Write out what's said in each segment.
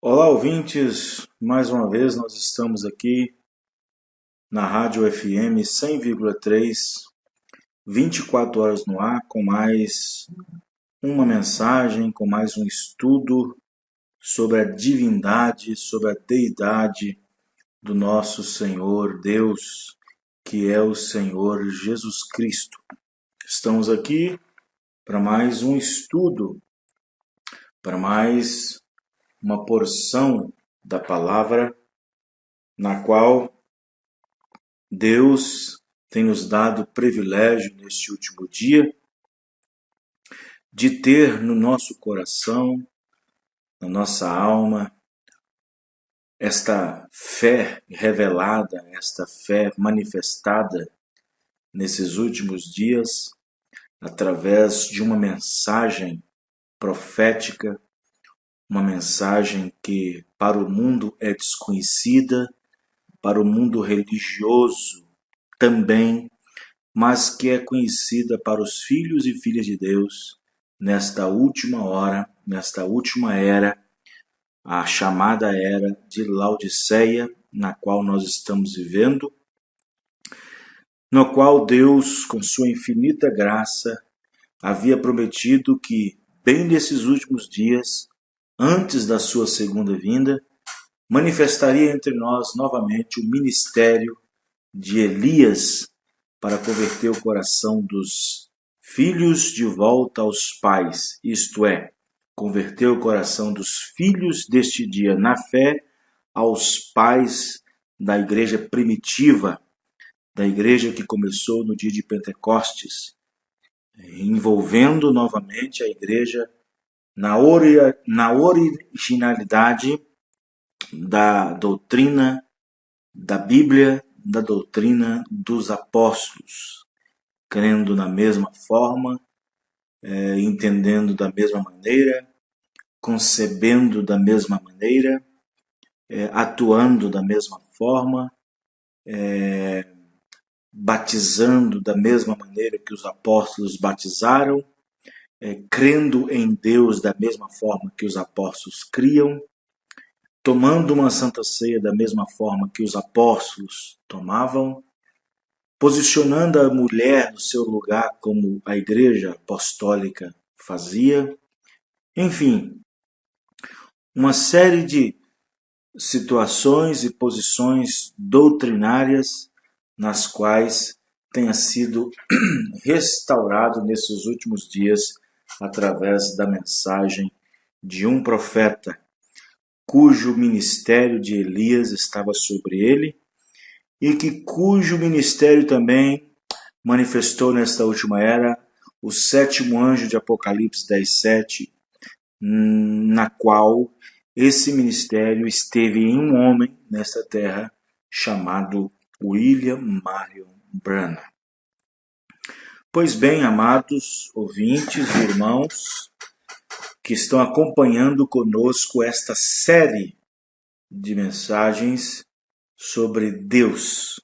Olá, ouvintes! Mais uma vez nós estamos aqui na Rádio FM 100,3, 24 horas no ar, com mais uma mensagem, com mais um estudo sobre a divindade, sobre a deidade do nosso Senhor Deus, que é o Senhor Jesus Cristo. Estamos aqui para mais um estudo, para mais uma porção da palavra na qual Deus tem nos dado o privilégio neste último dia de ter no nosso coração, na nossa alma, esta fé revelada, esta fé manifestada nesses últimos dias através de uma mensagem profética, uma mensagem que para o mundo é desconhecida, para o mundo religioso também, mas que é conhecida para os filhos e filhas de Deus nesta última hora, nesta última era, a chamada era de Laodiceia, na qual nós estamos vivendo, no qual Deus, com sua infinita graça, havia prometido que, bem nesses últimos dias, antes da sua segunda vinda, manifestaria entre nós novamente o ministério de Elias para converter o coração dos filhos de volta aos pais, isto é, converter o coração dos filhos deste dia na fé aos pais da igreja primitiva, da igreja que começou no dia de Pentecostes, envolvendo novamente a igreja na originalidade da doutrina da Bíblia, da doutrina dos apóstolos, crendo na mesma forma, entendendo da mesma maneira, concebendo da mesma maneira, atuando da mesma forma, batizando da mesma maneira que os apóstolos batizaram, crendo em Deus da mesma forma que os apóstolos criam, tomando uma santa ceia da mesma forma que os apóstolos tomavam, posicionando a mulher no seu lugar como a igreja apostólica fazia. Enfim, uma série de situações e posições doutrinárias nas quais tenha sido restaurado nesses últimos dias através da mensagem de um profeta, cujo ministério de Elias estava sobre ele e cujo ministério também manifestou nesta última era o sétimo anjo de Apocalipse 10:7, na qual esse ministério esteve em um homem nesta terra chamado William Marion Branham. Pois bem, amados ouvintes e irmãos que estão acompanhando conosco esta série de mensagens sobre Deus,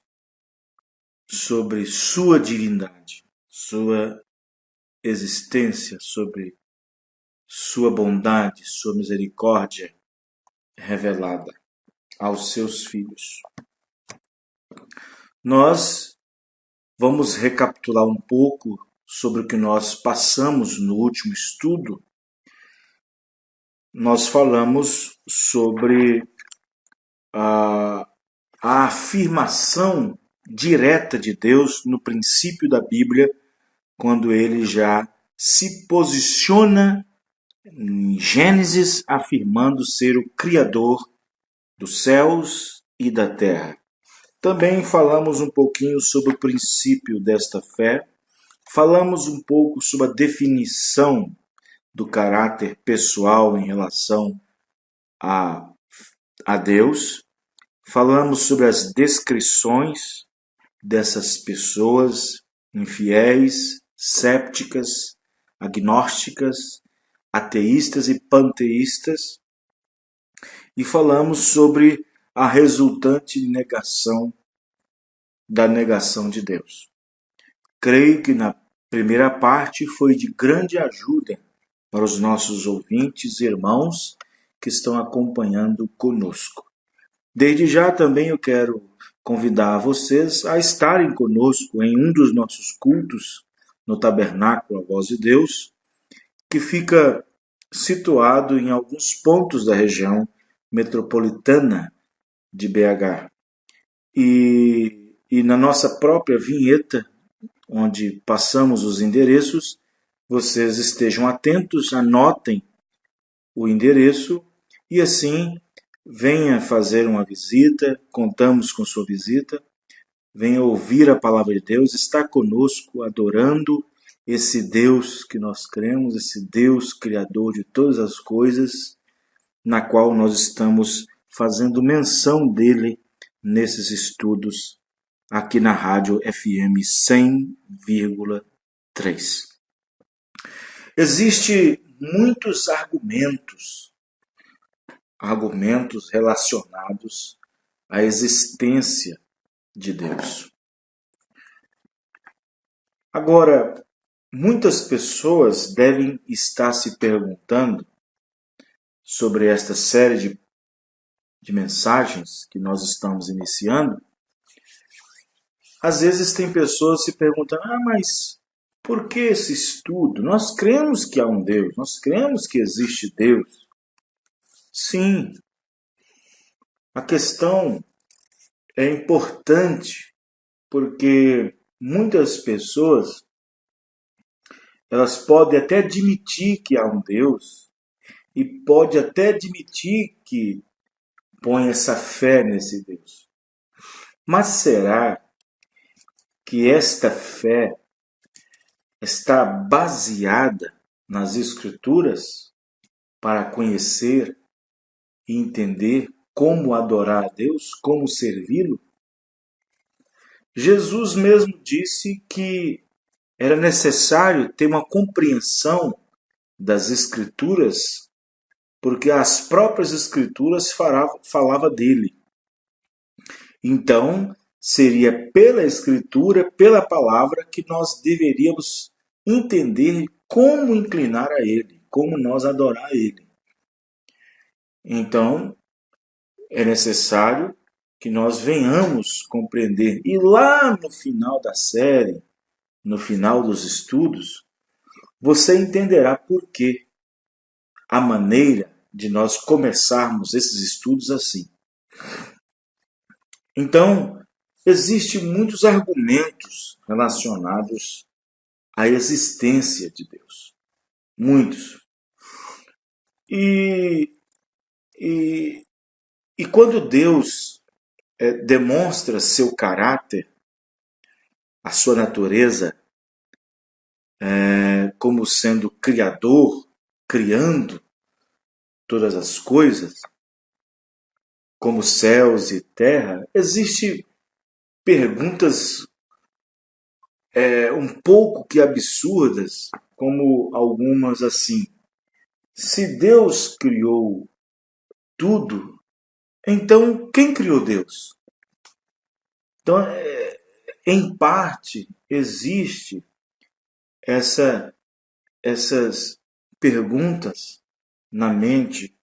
sobre sua divindade, sua existência, sobre sua bondade, sua misericórdia revelada aos seus filhos. Nós vamos recapitular um pouco sobre o que nós passamos no último estudo. Nós falamos sobre a afirmação direta de Deus no princípio da Bíblia, quando ele já se posiciona em Gênesis afirmando ser o Criador dos céus e da terra. Também falamos um pouquinho sobre o princípio desta fé, falamos um pouco sobre a definição do caráter pessoal em relação a Deus, falamos sobre as descrições dessas pessoas infiéis, cépticas, agnósticas, ateístas e panteístas, e falamos sobre a resultante negação da negação de Deus. Creio que na primeira parte foi de grande ajuda para os nossos ouvintes e irmãos que estão acompanhando conosco. Desde já também eu quero convidar vocês a estarem conosco em um dos nossos cultos no Tabernáculo A Voz de Deus, que fica situado em alguns pontos da região metropolitana de BH. E na nossa própria vinheta, onde passamos os endereços, vocês estejam atentos, anotem o endereço e assim venha fazer uma visita, contamos com sua visita, venha ouvir a palavra de Deus, está conosco adorando esse Deus que nós cremos, esse Deus criador de todas as coisas, na qual nós estamos fazendo menção dele nesses estudos aqui na Rádio FM 100,3. Existem muitos argumentos relacionados à existência de Deus. Agora, muitas pessoas devem estar se perguntando sobre esta série de mensagens que nós estamos iniciando. Às vezes tem pessoas se perguntando, mas por que esse estudo? Nós cremos que há um Deus, nós cremos que existe Deus. Sim, a questão é importante porque muitas pessoas elas podem até admitir que há um Deus e pode até admitir que põe essa fé nesse Deus. Mas será que esta fé está baseada nas Escrituras para conhecer e entender como adorar a Deus, como servi-lo? Jesus mesmo disse que era necessário ter uma compreensão das Escrituras, porque as próprias Escrituras falavam dele. Então, seria pela Escritura, pela palavra, que nós deveríamos entender como inclinar a Ele, como nós adorar a Ele. Então, é necessário que nós venhamos compreender. E lá no final da série, no final dos estudos, você entenderá por que a maneira de nós começarmos esses estudos assim. Então, existem muitos argumentos relacionados à existência de Deus. Muitos. E quando Deus demonstra seu caráter, a sua natureza, como sendo criador, criando todas as coisas, como céus e terra, existem perguntas um pouco que absurdas, como algumas assim. Se Deus criou tudo, então quem criou Deus? Então, em parte, existe essas perguntas na mente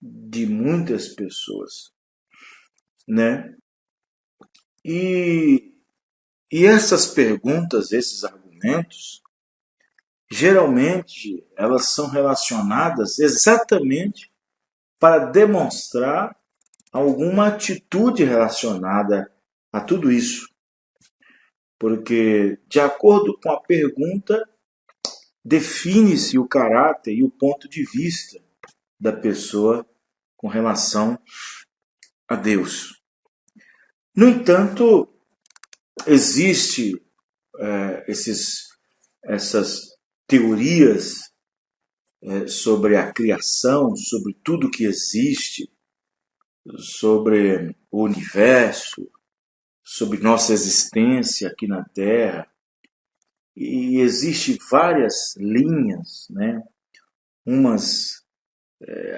de muitas pessoas, né? E essas perguntas, esses argumentos, geralmente elas são relacionadas exatamente para demonstrar alguma atitude relacionada a tudo isso. Porque, de acordo com a pergunta, define-se o caráter e o ponto de vista da pessoa com relação a Deus. No entanto, existe essas teorias sobre a criação, sobre tudo que existe, sobre o universo, sobre nossa existência aqui na Terra. E existem várias linhas, né? Umas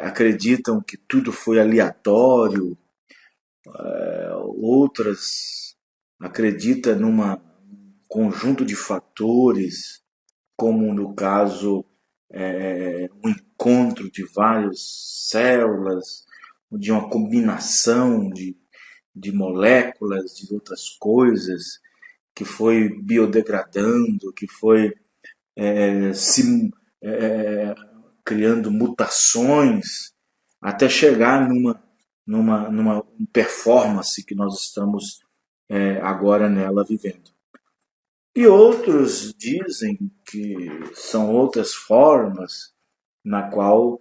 acreditam que tudo foi aleatório, outras acreditam num conjunto de fatores, como no caso um encontro de várias células, de uma combinação de moléculas, de outras coisas, que foi biodegradando, que foi se criando mutações, até chegar numa performance que nós estamos agora nela vivendo. E outros dizem que são outras formas na qual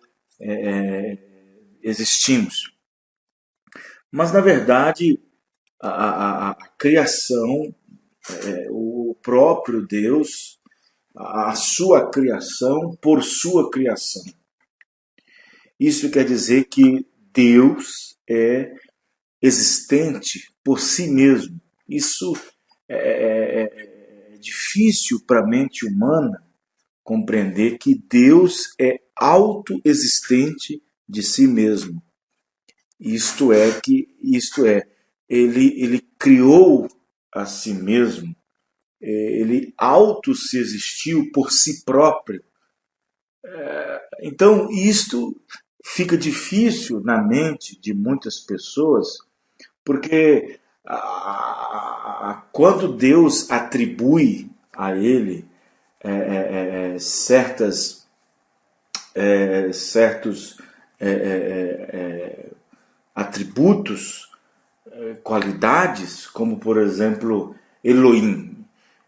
existimos. Mas, na verdade, a criação, o próprio Deus, a sua criação por sua criação. Isso quer dizer que Deus é existente por si mesmo. Isso é difícil para a mente humana compreender que Deus é autoexistente de si mesmo. Isto é, ele criou a si mesmo, ele auto se existiu por si próprio. Então, isto fica difícil na mente de muitas pessoas, porque quando Deus atribui a ele certos atributos, qualidades, como por exemplo Elohim.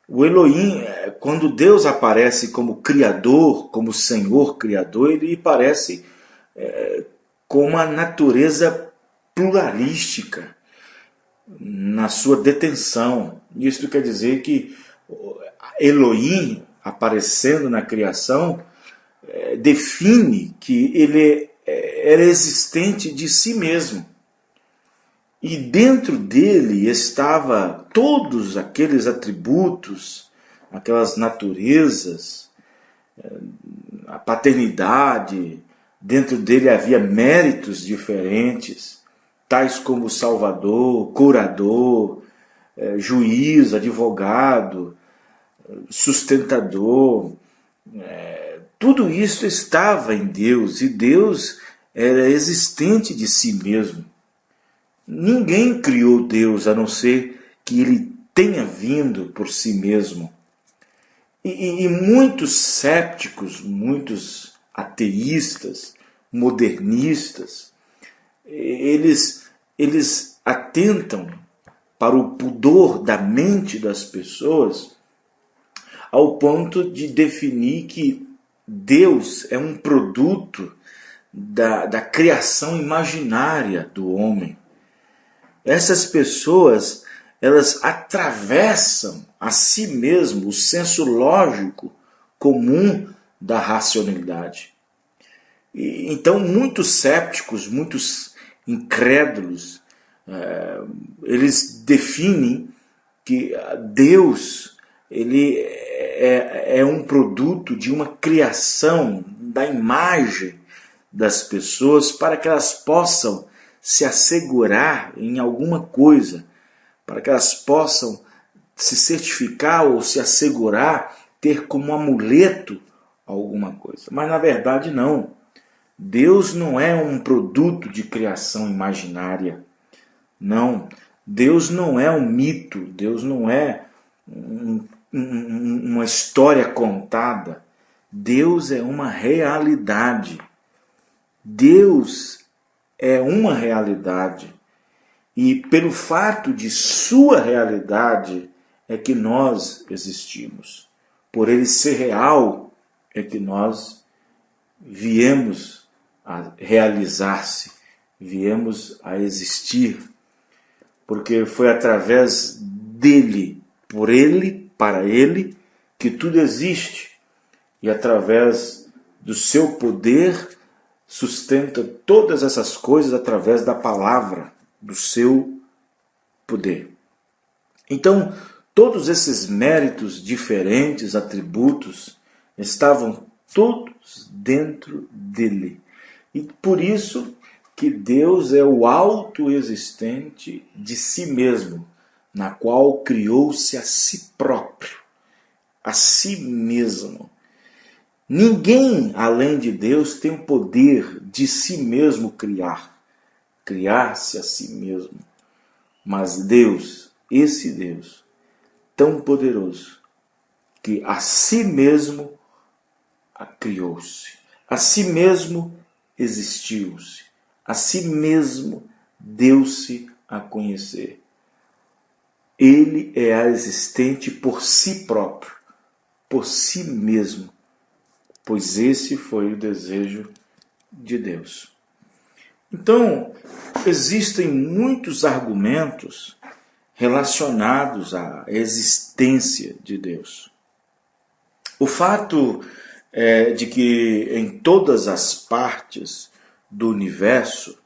O Elohim, quando Deus aparece como Criador, como Senhor Criador, ele aparece com uma natureza pluralística na sua detenção. Isso quer dizer que Elohim, aparecendo na criação, define que ele era existente de si mesmo. E dentro dele estava todos aqueles atributos, aquelas naturezas, a paternidade. Dentro dele havia méritos diferentes, tais como Salvador, curador, juiz, advogado, sustentador. Tudo isso estava em Deus, e Deus era existente de si mesmo. Ninguém criou Deus a não ser que ele tenha vindo por si mesmo. E muitos cépticos, muitos ateístas, modernistas, eles atentam para o pudor da mente das pessoas ao ponto de definir que Deus é um produto da criação imaginária do homem. Essas pessoas, elas atravessam a si mesmo o senso lógico comum da racionalidade. Então, muitos cépticos, muitos incrédulos, eles definem que Deus ele é um produto de uma criação da imagem das pessoas para que elas possam se assegurar em alguma coisa, para que elas possam se certificar ou se assegurar, ter como amuleto alguma coisa. Mas na verdade não. Deus não é um produto de criação imaginária. Não. Deus não é um mito. Deus não é uma história contada. Deus é uma realidade. Deus é uma realidade. E pelo fato de sua realidade é que nós existimos. Por ele ser real é que nós viemos a realizar-se, viemos a existir. Porque foi através dele, por ele, para ele, que tudo existe. E através do seu poder sustenta todas essas coisas através da palavra, do seu poder. Então, todos esses méritos diferentes, atributos, estavam todos dentro dele. E por isso que Deus é o autoexistente de si mesmo, na qual criou-se a si próprio, a si mesmo. Ninguém, além de Deus, tem o poder de si mesmo criar-se a si mesmo. Mas Deus, esse Deus, tão poderoso, que a si mesmo criou-se, a si mesmo existiu-se, a si mesmo deu-se a conhecer. Ele é existente por si próprio, por si mesmo, pois esse foi o desejo de Deus. Então, existem muitos argumentos relacionados à existência de Deus. O fato de que em todas as partes do universo,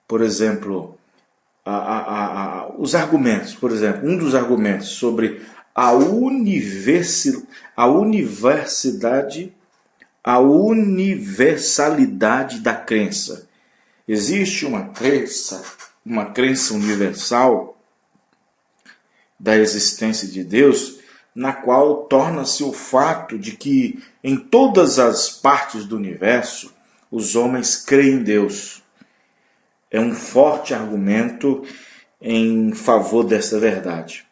por exemplo, os argumentos, por exemplo, um dos argumentos sobre a universalidade da crença. Existe uma crença universal da existência de Deus, na qual torna-se o fato de que em todas as partes do universo os homens creem em Deus. É um forte argumento em favor desta verdade.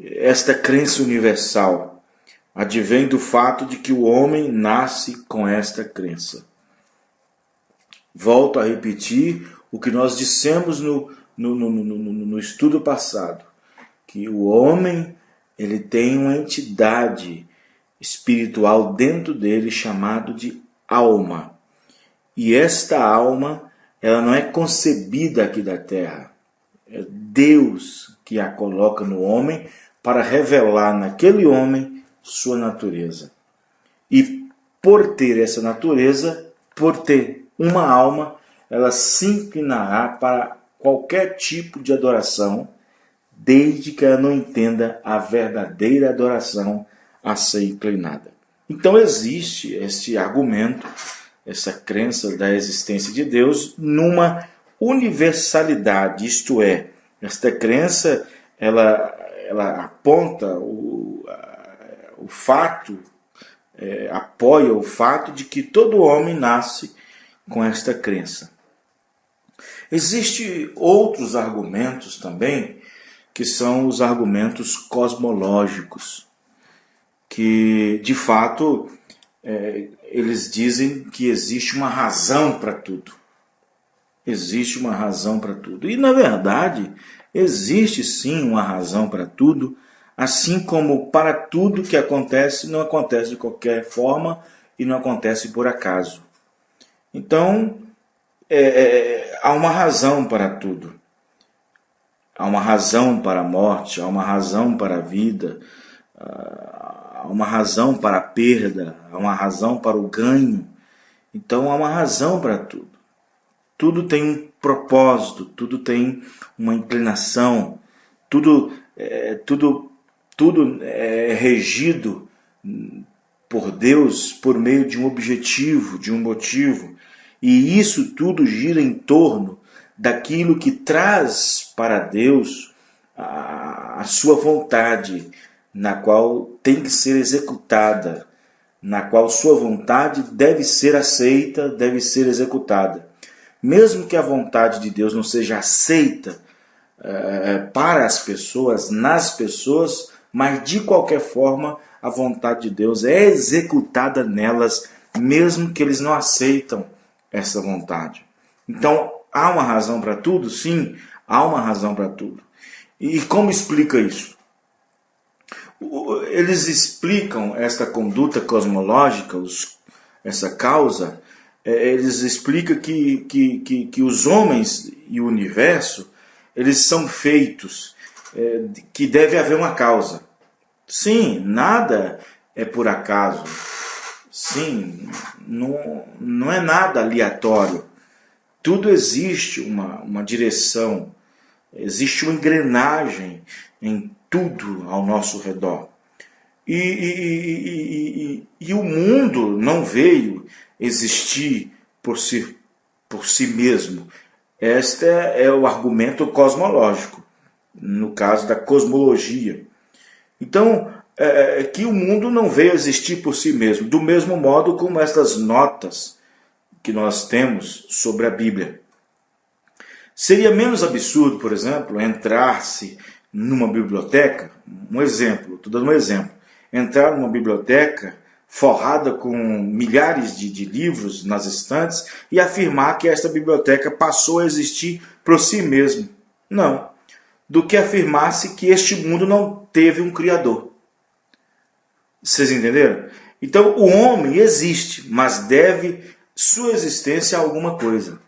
Esta crença universal advém do fato de que o homem nasce com esta crença. Volto a repetir o que nós dissemos no estudo passado, que o homem ele tem uma entidade espiritual dentro dele chamado de alma. E esta alma, ela não é concebida aqui da terra. É Deus que a coloca no homem para revelar naquele homem sua natureza. E por ter essa natureza, por ter uma alma, ela se inclinará para qualquer tipo de adoração, desde que ela não entenda a verdadeira adoração a ser inclinada. Então existe esse argumento, essa crença da existência de Deus numa universalidade, isto é, esta crença ela aponta o fato, apoia o fato de que todo homem nasce com esta crença. Existem outros argumentos também, que são os argumentos cosmológicos, que de fato eles dizem que existe uma razão para tudo. Existe uma razão para tudo. E na verdade, existe sim uma razão para tudo, assim como para tudo que acontece, não acontece de qualquer forma e não acontece por acaso. Então, há uma razão para tudo. Há uma razão para a morte, há uma razão para a vida, há uma razão para a perda, há uma razão para o ganho. Então, há uma razão para tudo. Tudo tem um propósito, tudo tem uma inclinação, tudo é regido por Deus por meio de um objetivo, de um motivo. E isso tudo gira em torno daquilo que traz para Deus a sua vontade, na qual tem que ser executada, na qual sua vontade deve ser aceita, deve ser executada. Mesmo que a vontade de Deus não seja aceita para as pessoas, nas pessoas, mas de qualquer forma a vontade de Deus é executada nelas, mesmo que eles não aceitam essa vontade. Então, há uma razão para tudo? Sim, há uma razão para tudo. E como explica isso? Eles explicam esta conduta cosmológica, essa causa, eles explicam que os homens e o universo, eles são feitos, que deve haver uma causa. Sim, nada é por acaso. Sim, não é nada aleatório. Tudo existe uma direção, existe uma engrenagem em tudo ao nosso redor. E o mundo não veio existir por si mesmo. Este é o argumento cosmológico, no caso da cosmologia. Então, que o mundo não veio a existir por si mesmo, do mesmo modo como estas notas que nós temos sobre a Bíblia. Seria menos absurdo, por exemplo, entrar-se numa biblioteca, estou dando um exemplo, entrar numa biblioteca forrada com milhares de livros nas estantes e afirmar que esta biblioteca passou a existir por si mesmo. Não. Do que afirmar-se que este mundo não teve um Criador. Vocês entenderam? Então o homem existe, mas deve sua existência a alguma coisa.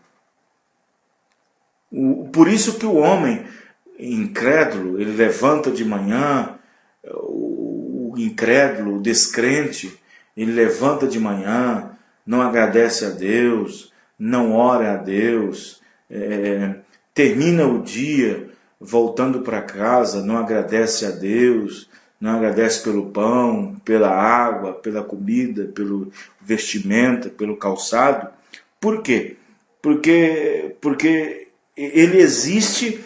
Por isso que o homem incrédulo, ele levanta de manhã, o incrédulo, o descrente, ele levanta de manhã, não agradece a Deus, não ora a Deus, termina o dia voltando para casa, não agradece a Deus, não agradece pelo pão, pela água, pela comida, pelo vestimenta, pelo calçado. Por quê? Porque ele existe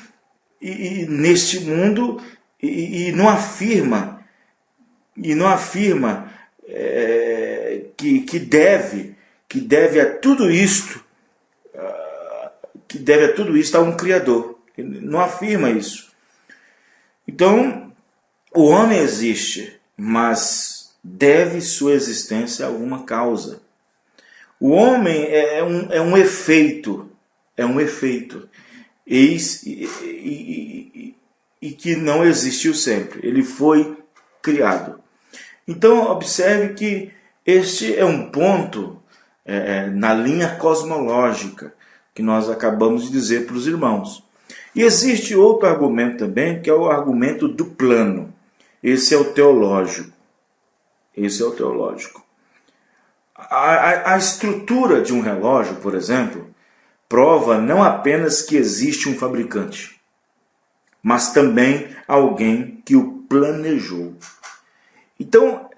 neste mundo e não afirma que deve a tudo isto a um Criador. Ele não afirma isso. Então o homem existe, mas deve sua existência a alguma causa. O homem é um efeito, e que não existiu sempre. Ele foi criado. Então observe que este é um ponto na linha cosmológica que nós acabamos de dizer para os irmãos. E existe outro argumento também, que é o argumento do plano. Esse é o teológico. A estrutura de um relógio, por exemplo, prova não apenas que existe um fabricante, mas também alguém que o planejou. Então,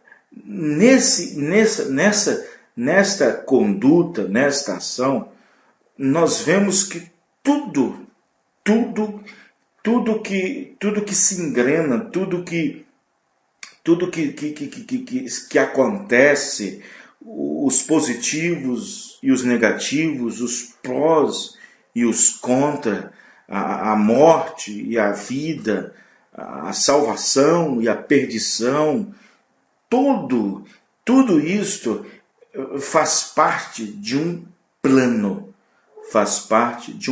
nesta conduta, nesta ação, nós vemos que tudo que se engrena, tudo que acontece, os positivos e os negativos, os prós e os contra, a morte e a vida, a salvação e a perdição, tudo isto faz parte de um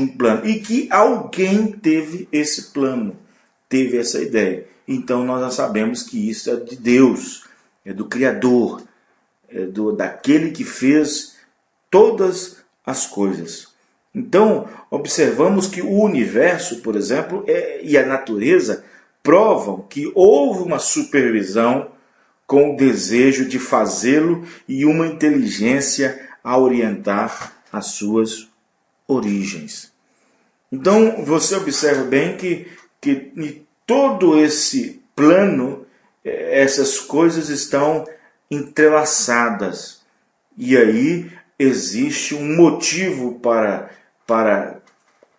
plano. E que alguém teve esse plano, teve essa ideia. Então nós já sabemos que isso é de Deus, é do Criador, daquele que fez todas as coisas. Então observamos que o universo, por exemplo, e a natureza provam que houve uma supervisão com o desejo de fazê-lo e uma inteligência a orientar as suas origens. Então você observa bem que em todo esse plano, essas coisas estão entrelaçadas. E aí existe um motivo para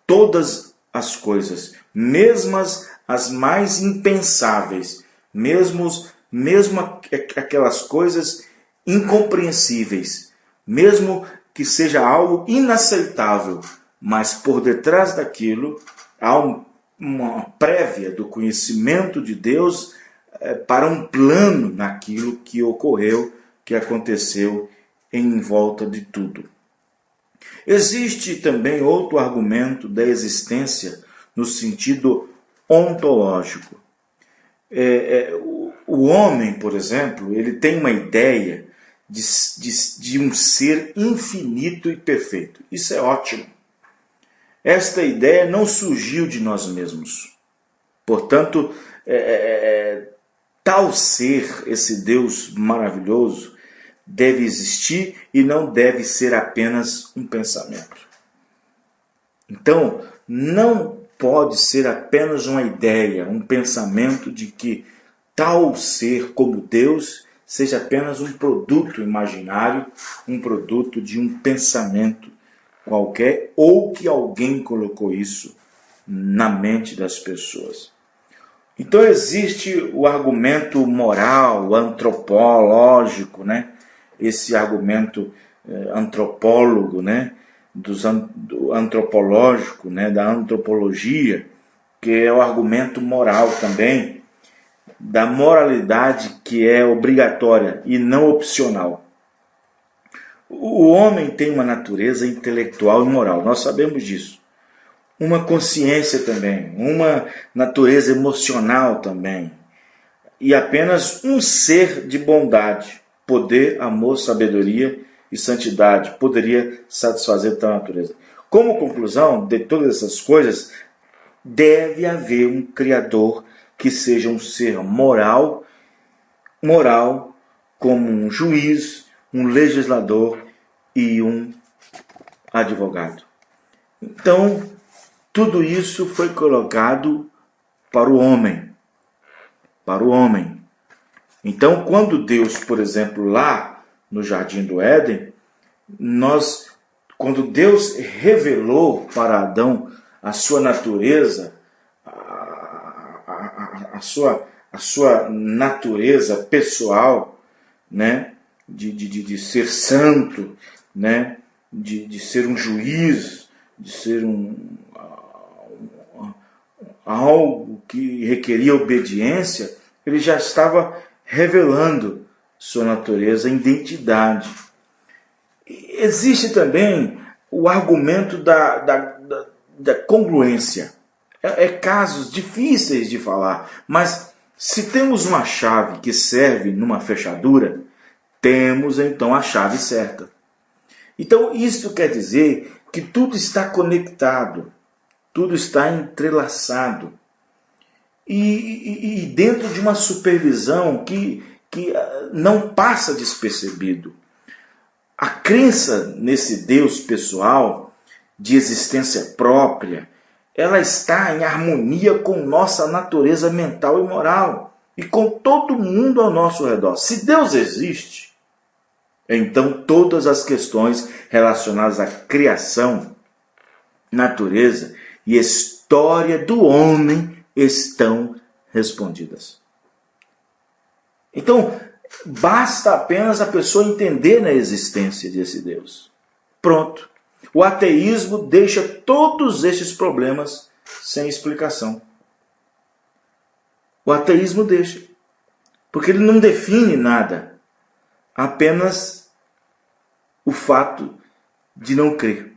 todas as coisas, mesmo as mais impensáveis, mesmo aquelas coisas incompreensíveis, mesmo que seja algo inaceitável, mas por detrás daquilo há uma prévia do conhecimento de Deus para um plano naquilo que ocorreu, que aconteceu em volta de tudo. Existe também outro argumento da existência no sentido ontológico. O homem, por exemplo, ele tem uma ideia de um ser infinito e perfeito. Isso é ótimo. Esta ideia não surgiu de nós mesmos. Portanto, tal ser, esse Deus maravilhoso, deve existir e não deve ser apenas um pensamento. Então, não pode ser apenas uma ideia, um pensamento de que tal ser como Deus seja apenas um produto imaginário, um produto de um pensamento qualquer, ou que alguém colocou isso na mente das pessoas. Então existe o argumento moral, antropológico, né? Esse argumento antropólogo, né? Do antropológico, né? Da antropologia, que é o argumento moral também, da moralidade que é obrigatória e não opcional. O homem tem uma natureza intelectual e moral, nós sabemos disso. Uma consciência também, uma natureza emocional também. E apenas um ser de bondade, poder, amor, sabedoria e santidade poderia satisfazer tal natureza. Como conclusão de todas essas coisas, deve haver um Criador que seja um ser moral, como um juiz, um legislador e um advogado. Então, tudo isso foi colocado para o homem. Para o homem. Então, quando Deus, por exemplo, lá no Jardim do Éden, quando Deus revelou para Adão a sua natureza, a sua natureza pessoal, né, de ser santo, né, de ser um juiz, de ser algo que requeria obediência, ele já estava revelando sua natureza, identidade. Existe também o argumento da congruência. Casos difíceis de falar, mas se temos uma chave que serve numa fechadura, temos então a chave certa. Então isso quer dizer que tudo está conectado, tudo está entrelaçado. E dentro de uma supervisão que não passa despercebido. A crença nesse Deus pessoal, de existência própria, ela está em harmonia com nossa natureza mental e moral e com todo mundo ao nosso redor. Se Deus existe, então todas as questões relacionadas à criação, natureza e história do homem estão respondidas. Então, basta apenas a pessoa entender na existência desse Deus. Pronto. O ateísmo deixa todos estes problemas sem explicação. O ateísmo deixa. Porque ele não define nada. Apenas o fato de não crer.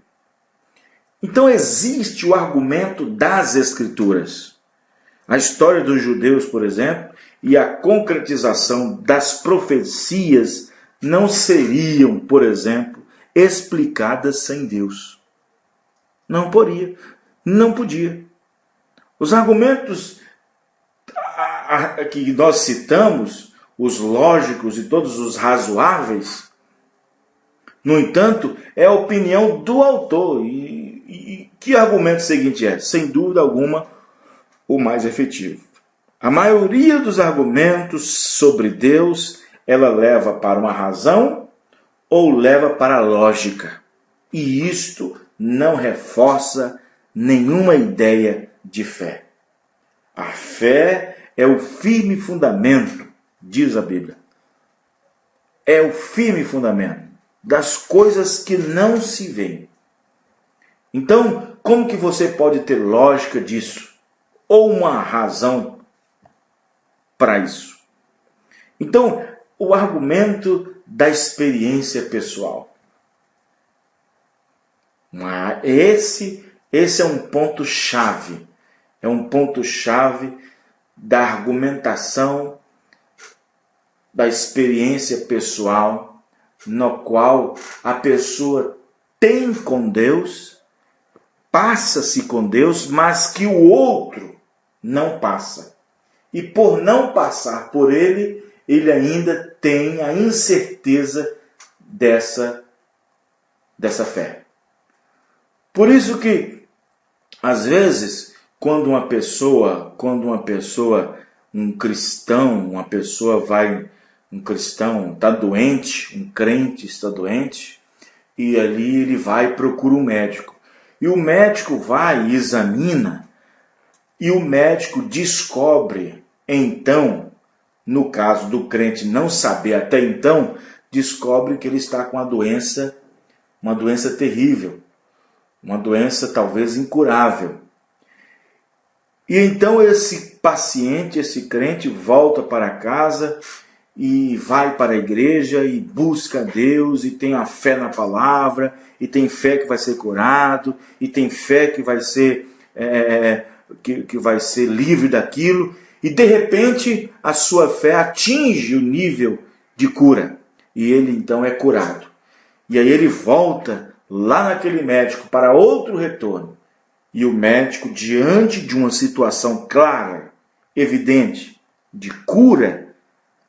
Então existe o argumento das Escrituras. A história dos judeus, por exemplo, e a concretização das profecias não seriam, por exemplo, explicadas sem Deus. Não podia. Os argumentos que nós citamos, os lógicos e todos os razoáveis, no entanto, é a opinião do autor. E que argumento seguinte é? Sem dúvida alguma, o mais efetivo. A maioria dos argumentos sobre Deus, ela leva para uma razão ou leva para a lógica. E isto não reforça nenhuma ideia de fé. A fé é o firme fundamento, diz a Bíblia. É o firme fundamento das coisas que não se veem. Então, como que você pode ter lógica disso? Ou uma razão para isso? Então, o argumento da experiência pessoal. Esse é um ponto-chave. É um ponto-chave da argumentação da experiência pessoal, no qual a pessoa tem com Deus, passa-se com Deus, mas que o outro não passa. E por não passar por ele, ele ainda tem a incerteza dessa fé. Por isso que, às vezes, quando uma pessoa, um cristão está doente, um crente está doente, e ali ele vai e procura um médico. E o médico vai e examina e o médico descobre, então, no caso do crente não saber até então, descobre que ele está com uma doença terrível, uma doença talvez incurável. E então esse paciente, esse crente, volta para casa e vai para a igreja e busca Deus e tem a fé na palavra, e tem fé que vai ser curado, e tem fé que vai ser, que vai ser livre daquilo, e de repente a sua fé atinge o nível de cura, e ele então é curado. E aí ele volta lá naquele médico para outro retorno. E o médico, diante de uma situação clara, evidente, de cura,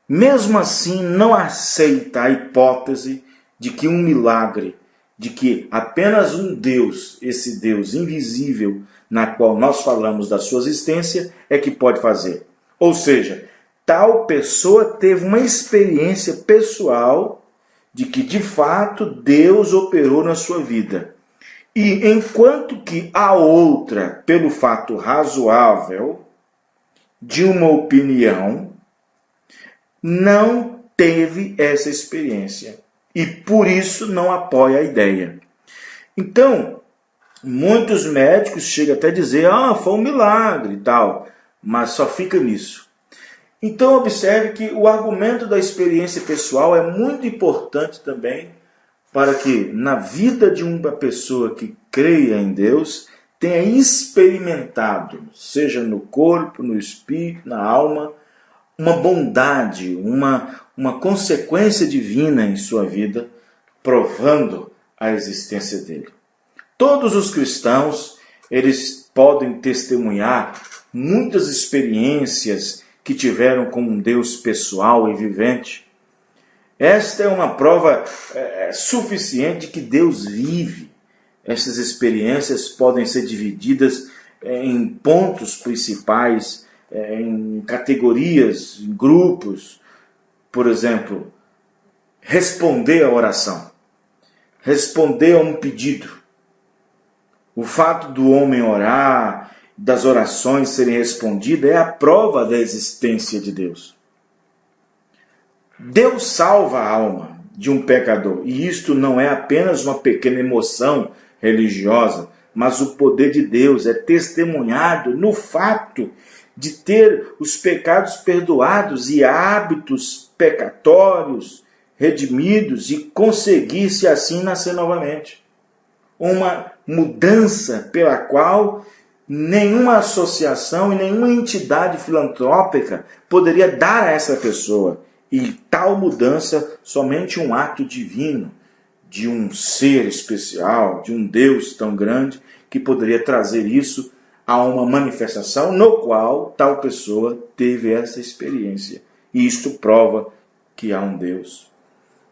mesmo assim não aceita a hipótese de que um milagre, de que apenas um Deus, esse Deus invisível, na qual nós falamos da sua existência, é que pode fazer. Ou seja, tal pessoa teve uma experiência pessoal de que, de fato, Deus operou na sua vida. E enquanto que a outra, pelo fato razoável de uma opinião, não teve essa experiência. E por isso não apoia a ideia. Então, muitos médicos chegam até a dizer, foi um milagre e tal, mas só fica nisso. Então observe que o argumento da experiência pessoal é muito importante também para que na vida de uma pessoa que creia em Deus tenha experimentado, seja no corpo, no espírito, na alma, uma bondade, uma consequência divina em sua vida, provando a existência dele. Todos os cristãos, eles podem testemunhar muitas experiências que tiveram com um Deus pessoal e vivente. Esta é uma prova suficiente de que Deus vive. Essas experiências podem ser divididas em pontos principais, em categorias, em grupos. Por exemplo, responder à oração, responder a um pedido. O fato do homem orar, das orações serem respondidas, é a prova da existência de Deus. Deus salva a alma de um pecador, e isto não é apenas uma pequena emoção religiosa, mas o poder de Deus é testemunhado no fato de ter os pecados perdoados e hábitos pecatórios redimidos e conseguir-se assim nascer novamente. Uma mudança pela qual nenhuma associação e nenhuma entidade filantrópica poderia dar a essa pessoa. E tal mudança, somente um ato divino, de um ser especial, de um Deus tão grande, que poderia trazer isso a uma manifestação no qual tal pessoa teve essa experiência. E isto prova que há um Deus.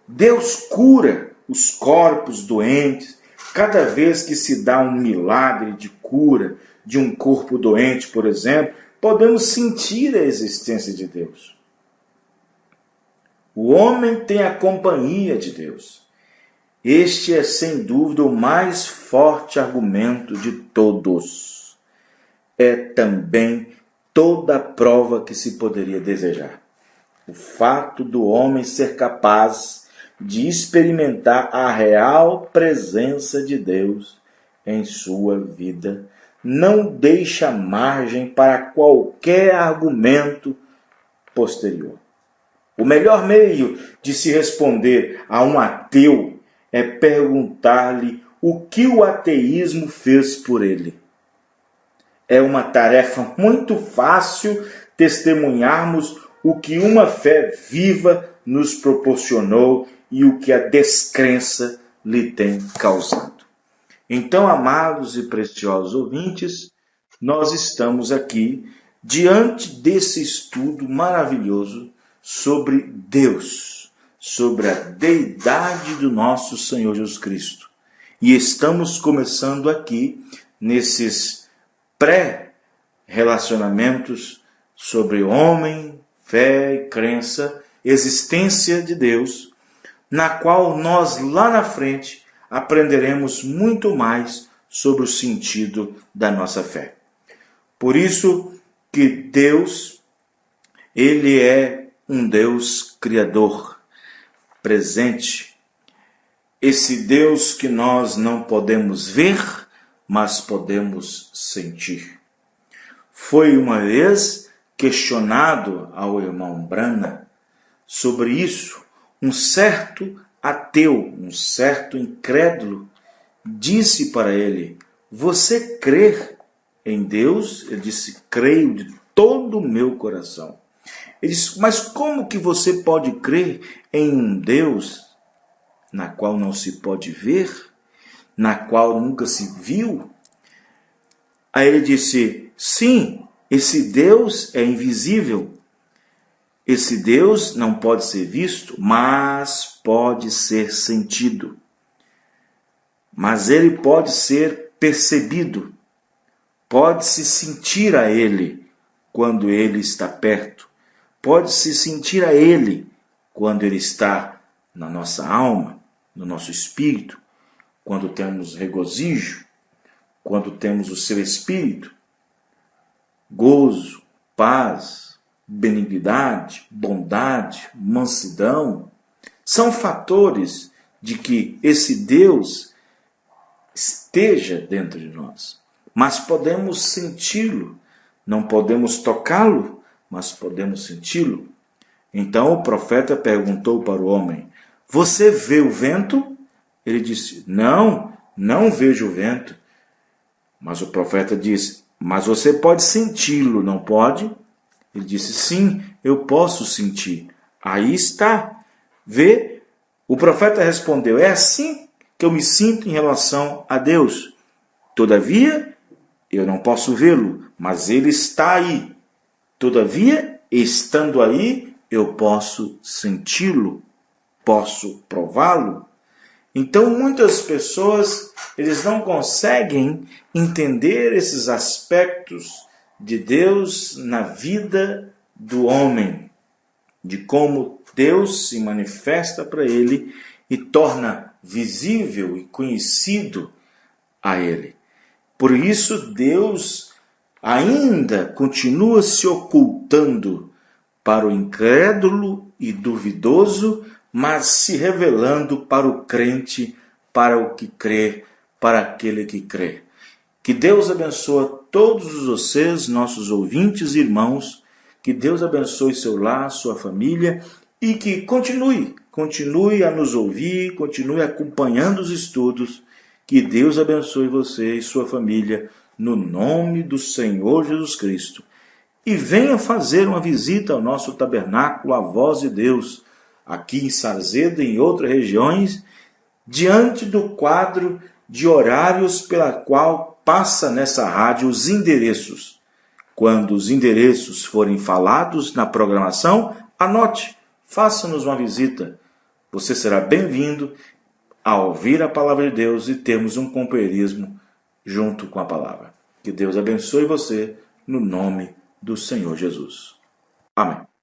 Deus cura os corpos doentes. Cada vez que se dá um milagre de cura de um corpo doente, por exemplo, podemos sentir a existência de Deus. O homem tem a companhia de Deus. Este é, sem dúvida, o mais forte argumento de todos. É também toda a prova que se poderia desejar. O fato do homem ser capaz de experimentar a real presença de Deus em sua vida não deixa margem para qualquer argumento posterior. O melhor meio de se responder a um ateu é perguntar-lhe o que o ateísmo fez por ele. É uma tarefa muito fácil testemunharmos o que uma fé viva nos proporcionou e o que a descrença lhe tem causado. Então, amados e preciosos ouvintes, nós estamos aqui diante desse estudo maravilhoso sobre Deus, sobre a deidade do nosso Senhor Jesus Cristo. E estamos começando aqui nesses pré-relacionamentos sobre homem, fé e crença, existência de Deus, na qual nós lá na frente aprenderemos muito mais sobre o sentido da nossa fé. Por isso que Deus, Ele é um Deus criador, presente. Esse Deus que nós não podemos ver, mas podemos sentir. Foi uma vez questionado ao irmão Brana sobre isso. Um certo ateu, um certo incrédulo, disse para ele: você crê em Deus? Ele disse: creio de todo o meu coração. Ele disse: mas como que você pode crer em um Deus na qual não se pode ver, na qual nunca se viu? Aí ele disse: sim, esse Deus é invisível. Esse Deus não pode ser visto, mas pode ser sentido. Mas ele pode ser percebido. Pode-se sentir a ele quando ele está perto. Pode-se sentir a ele quando ele está na nossa alma, no nosso espírito, quando temos regozijo, quando temos o seu espírito, gozo, paz, benignidade, bondade, mansidão. São fatores de que esse Deus esteja dentro de nós. Mas podemos senti-lo. Não podemos tocá-lo, mas podemos senti-lo. Então o profeta perguntou para o homem: você vê o vento? Ele disse: não, não vejo o vento. Mas o profeta disse: mas você pode senti-lo, não pode? Ele disse: sim, eu posso sentir. Aí está. Vê? O profeta respondeu: é assim que eu me sinto em relação a Deus. Todavia, eu não posso vê-lo, mas ele está aí. Todavia, estando aí, eu posso senti-lo, posso prová-lo. Então, muitas pessoas, eles não conseguem entender esses aspectos de Deus na vida do homem, de como Deus se manifesta para ele e torna visível e conhecido a ele. Por isso, Deus ainda continua se ocultando para o incrédulo e duvidoso, mas se revelando para o crente, para o que crê, para aquele que crê. Que Deus abençoe todos vocês, nossos ouvintes e irmãos, que Deus abençoe seu lar, sua família, e que continue a nos ouvir, continue acompanhando os estudos. Que Deus abençoe você e sua família, no nome do Senhor Jesus Cristo. E venha fazer uma visita ao nosso tabernáculo, a Voz de Deus, aqui em Sarzedo e em outras regiões, diante do quadro de horários pela qual passa nessa rádio os endereços. Quando os endereços forem falados na programação, anote, faça-nos uma visita. Você será bem-vindo a ouvir a palavra de Deus e termos um companheirismo junto com a palavra. Que Deus abençoe você no nome do Senhor Jesus. Amém.